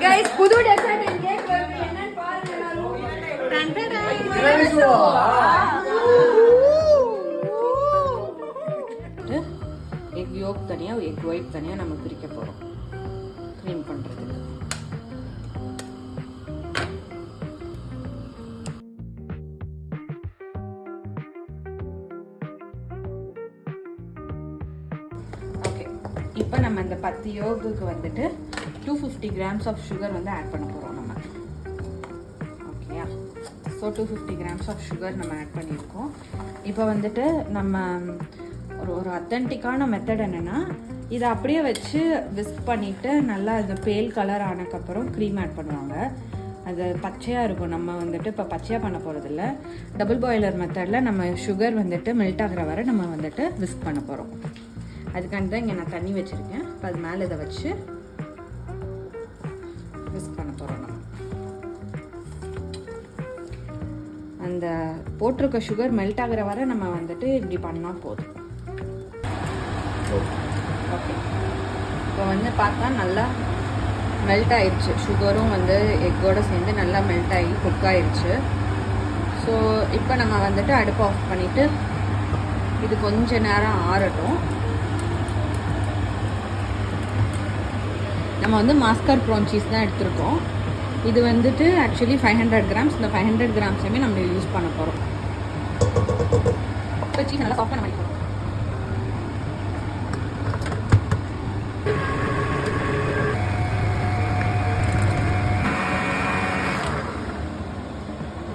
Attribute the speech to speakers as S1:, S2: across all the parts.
S1: Guys புது dessert cake வருது என்னன்னு பாருங்க எல்லாரும்
S2: எக் யோக் தனியா எக் ஒயிட் தனியா நம்ம பிரிக்க போறோம் க்ரீம் பண்றதுக்கு. ஓகே, இப்போ நம்ம இந்த 10 யோகுக்கு வந்துட்டு 250 grams ஆஃப் சுகர் வந்து ஆட் பண்ண போறோம் நம்ம. ஓகேயா? ஸோ 250 grams ஆஃப் சுகர் நம்ம ஆட் பண்ணியிருக்கோம். இப்போ வந்துட்டு நம்ம ஒரு அத்தன்டிக்கான மெத்தட் என்னென்னா, இதை அப்படியே வச்சு விஸ்க் பண்ணிவிட்டு நல்லா அது பேல் கலர் ஆனதுக்கப்புறம் க்ரீம் ஆட் பண்ணுவாங்க. அது பச்சையாக இருக்கும். நம்ம வந்துட்டு இப்போ பச்சையாக பண்ண போகிறதில்ல. டபுள் பாய்லர் மெத்தடில் நம்ம சுகர் வந்துட்டு மெல்ட் ஆகிற வரை நம்ம வந்துட்டு விஸ்க் பண்ண போகிறோம். அதுக்காண்டி தான் இங்கே நான் தண்ணி வச்சுருக்கேன். இப்போ அது மேலே இதை வச்சு விஸ்க் பண்ண போகிறோம். நம்ம அந்த போட்டிருக்க சுகர் மெல்ட் ஆகிற வரை நம்ம வந்துட்டு இப்படி பண்ணால் போதும். ஓகே, இப்போ வந்து பார்த்தா நல்லா மெல்ட் ஆயிடுச்சு. சுகரும் வந்து எக்கோடு சேர்ந்து நல்லா மெல்ட் ஆகி குக் ஆயிடுச்சு. ஸோ இப்போ நம்ம வந்துட்டு அடுப்பு ஆஃப் பண்ணிவிட்டு இது கொஞ்ச நேரம் ஆறட்டும். நம்ம வந்து மாஸ்கர் ப்ரான் சீஸ் தான் எடுத்திருக்கோம். இது வந்துட்டு ஆக்சுவலி 500 grams. இந்த 500 grams நம்ம யூஸ் பண்ண போகிறோம். இப்போ சீஸ் நல்லா சாஃப்டாக நம்ம பண்ணிக்கிறோம்.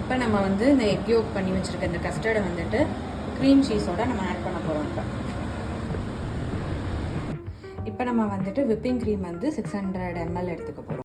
S2: இப்போ நம்ம வந்து இந்த எக் யோக் பண்ணி வச்சுருக்க இந்த கஸ்டர்டை வந்துட்டு க்ரீம் சீஸோட நம்ம ஆட் பண்ண போகிறோம். இப்போ நம்ம வந்துட்டு விப்பிங் க்ரீம் வந்து 600 ml எடுத்துக்க போகிறோம்.